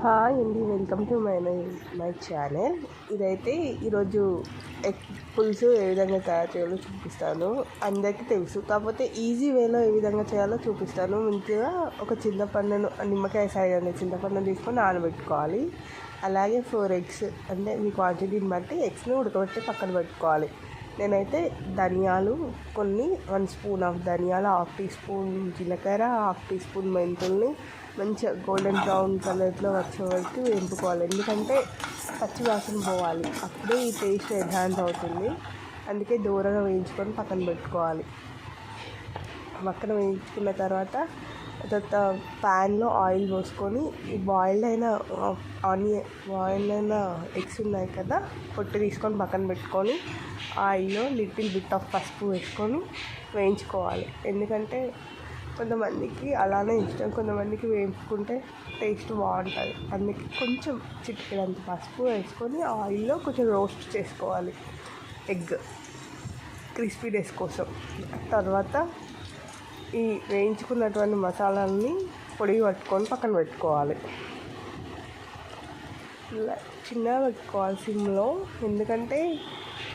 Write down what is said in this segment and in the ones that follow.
Hi అండి, welcome to my channel. ఇదైతే ఈరోజు ఎగ్ పులుసు ఏ విధంగా తయారు చేయాలో చూపిస్తాను. అందరికీ తెలుసు, కాకపోతే ఈజీ వేలో ఏ విధంగా చేయాలో చూపిస్తాను. ముందుగా ఒక చింతపండును, నిమ్మకాయ సైజ్ అనే చింతపండును తీసుకొని నానబెట్టుకోవాలి. అలాగే 4 ఎగ్స్, అంటే మీ క్వాంటిటీని బట్టి ఎగ్స్ని ఉడకబెట్టి పక్కన పెట్టుకోవాలి. నేనైతే ధనియాలు కొన్ని 1 స్పూన్ ఆఫ్ ధనియాలు, 1/2 టీ స్పూన్ జీలకర్ర, 1/2 టీ స్పూన్ మెంతుల్ని మంచిగా గోల్డెన్ బ్రౌన్ కలర్లో వచ్చే వరకు వేపుకోవాలి. ఎందుకంటే పచ్చి వాసన పోవాలి, అప్పుడే ఈ టేస్ట్ ఎన్హాన్స్ అవుతుంది. అందుకే దూరంగా వేయించుకొని పక్కన పెట్టుకోవాలి. పక్కన వేయించుకున్న తర్వాత ప్యాన్లో ఆయిల్ పోసుకొని ఈ బాయిల్డ్ అయిన ఎగ్స్ ఉన్నాయి కదా, పొట్టు తీసుకొని పక్కన పెట్టుకొని ఆయిల్లో లిటిల్ బిట్ ఆఫ్ పసుపు వేసుకొని వేయించుకోవాలి. ఎందుకంటే కొంతమందికి అలానే ఇష్టం, కొంతమందికి వేయించుకుంటే టేస్ట్ బాగుంటుంది. అందుకే కొంచెం చిటికెడంత పసుపు వేసుకొని ఆయిల్లో కొంచెం రోస్ట్ చేసుకోవాలి ఎగ్ క్రిస్పీనెస్ కోసం. తర్వాత ఈ వేయించుకున్నటువంటి మసాలాలని పొడి పట్టుకొని పక్కన పెట్టుకోవాలి. చిన్నగా పెట్టుకోవాలి సిమ్లో, ఎందుకంటే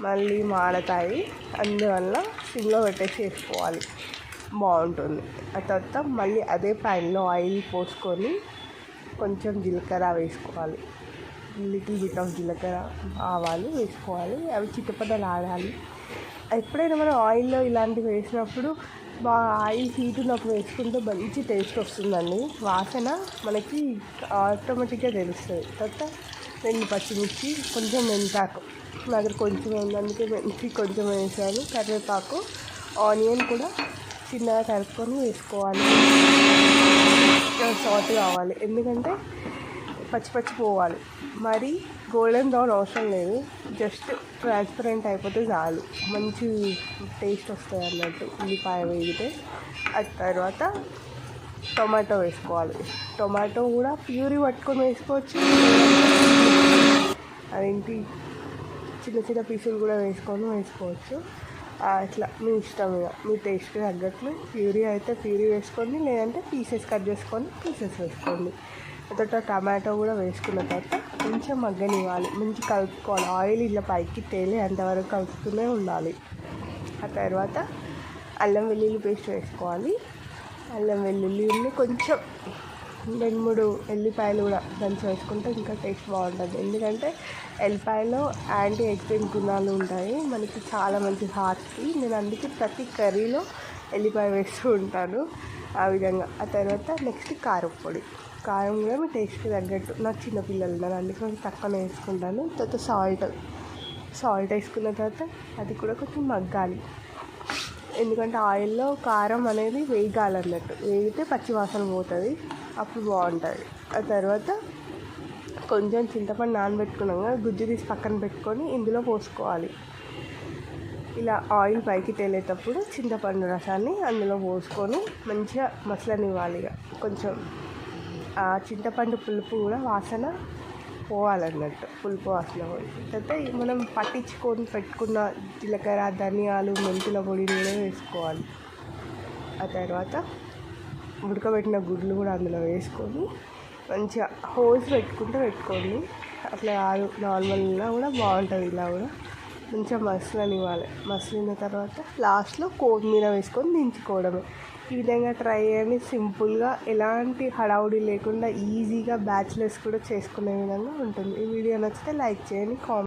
మళ్ళీ మాడతాయి. అందువల్ల సిమ్లో పెట్టేసి వేసుకోవాలి, బాగుంటుంది. ఆ తర్వాత మళ్ళీ అదే ప్యాన్లో ఆయిల్ పోసుకొని కొంచెం జీలకర్ర వేసుకోవాలి. లిటిల్ బిట్ ఆఫ్ జీలకర్ర, ఆవాలు వేసుకోవాలి. అవి చిటపటలు ఆడాలి. ఎప్పుడైనా మనం ఆయిల్లో ఇలాంటివి వేసినప్పుడు బాగా ఆయిల్ హీట్ ఉన్నప్పుడు వేసుకుంటే మంచి టేస్ట్ వస్తుందండి. వాసన మనకి ఆటోమేటిక్గా తెలుస్తుంది. తర్వాత 2 పచ్చిమిర్చి, కొంచెం మెంతాకు, నా దగ్గర కొంచెం ఉంది అందుకే మెంతి కొంచెం వేసాను. కరివేపాకు, ఆనియన్ కూడా చిన్నగా కలుపుకొని వేసుకోవాలి. సాల్ట్ కావాలి, ఎందుకంటే పచ్చి పోవాలి. మరి గోల్డెన్ బ్రౌన్ అవసరం లేదు, జస్ట్ ట్రాన్స్పరెంట్ అయిపోతే చాలు, మంచి టేస్ట్ వస్తుంది అన్నట్టు ఉల్లిపాయ వేగితే. ఆ తర్వాత టొమాటో వేసుకోవాలి. టొమాటో కూడా ప్యూరీ పట్టుకొని వేసుకోవచ్చు, అదేంటి చిన్న చిన్న పీసులు కూడా వేసుకోవచ్చు. ఇట్లా మీ ఇష్టం, ఇక మీ టేస్ట్కి తగ్గట్లు. ప్యూరీ అయితే ప్యూరీ వేసుకోండి, లేదంటే పీసెస్ కట్ చేసుకొని పీసెస్ వేసుకోండి. తర్వాత టమాటో కూడా వేసుకున్న తర్వాత కొంచెం మగ్గనివ్వాలి, మంచి కలుపుకోవాలి. ఆయిల్ ఇలా పైకి తేలి అంతవరకు కలుపుతూనే ఉండాలి. ఆ తర్వాత అల్లం వెల్లుల్లి పేస్ట్ వేసుకోవాలి. అల్లం వెల్లుల్లి కొంచెం 2-3 ఎల్లిపాయలు కూడా దంచి వేసుకుంటే ఇంకా టేస్ట్ బాగుంటుంది. ఎందుకంటే ఎల్లిపాయలో యాంటీ ఆక్సిడెంట్ గుణాలు ఉంటాయి, మనకి చాలా మంచి హార్ట్కి. నేను అందుకే ప్రతి కర్రీలో ఎల్లిపాయ వేస్తూ ఉంటాను ఆ విధంగా. ఆ తర్వాత నెక్స్ట్ కారం పొడి. కారం కూడా మీ టేస్ట్కి తగ్గట్టు, నాకు చిన్నపిల్లలు ఉన్నారు అందుకే తక్కువ వేసుకుంటాను. తర్వాత సాల్ట్ వేసుకున్న తర్వాత అది కూడా కొంచెం మగ్గాలి. ఎందుకంటే ఆయిల్లో కారం అనేది వేగాలన్నట్టు, వేగితే పచ్చివాసన పోతుంది, అప్పుడు బాగుంటుంది. ఆ తర్వాత కొంచెం చింతపండు నానబెట్టుకున్నాం కదా, గుజ్జు తీసి పక్కన పెట్టుకొని ఇందులో పోసుకోవాలి. ఇలా ఆయిల్ పైకి తేలేటప్పుడు చింతపండు రసాన్ని అందులో పోసుకొని మంచిగా మసలనివ్వాలి. ఇక కొంచెం ఆ చింతపండు పులుపు కూడా వాసన పోవాలన్నట్టు, పులుపు వాసన పోయి తర్వాత మనం పట్టించుకొని పెట్టుకున్న జీలకర్ర, ధనియాలు, మెంతుల పొడిని కూడా వేసుకోవాలి. ఆ తర్వాత ఉడకబెట్టిన గుడ్లు కూడా అందులో వేసుకొని మంచిగా హోల్స్ పెట్టుకోండి. అట్లా కాదు, నార్మల్గా కూడా బాగుంటుంది. ఇలా కూడా మంచిగా మసలనివ్వాలి. మసలిన తర్వాత లాస్ట్లో కొత్తిమీర వేసుకొని దించుకోవడమే. ఈ విధంగా ట్రై చేయండి, సింపుల్గా, ఎలాంటి హడావుడి లేకుండా ఈజీగా బ్యాచిలర్స్ కూడా చేసుకునే విధంగా ఉంటుంది. ఈ వీడియో నచ్చితే లైక్ చేయండి, కామెంట్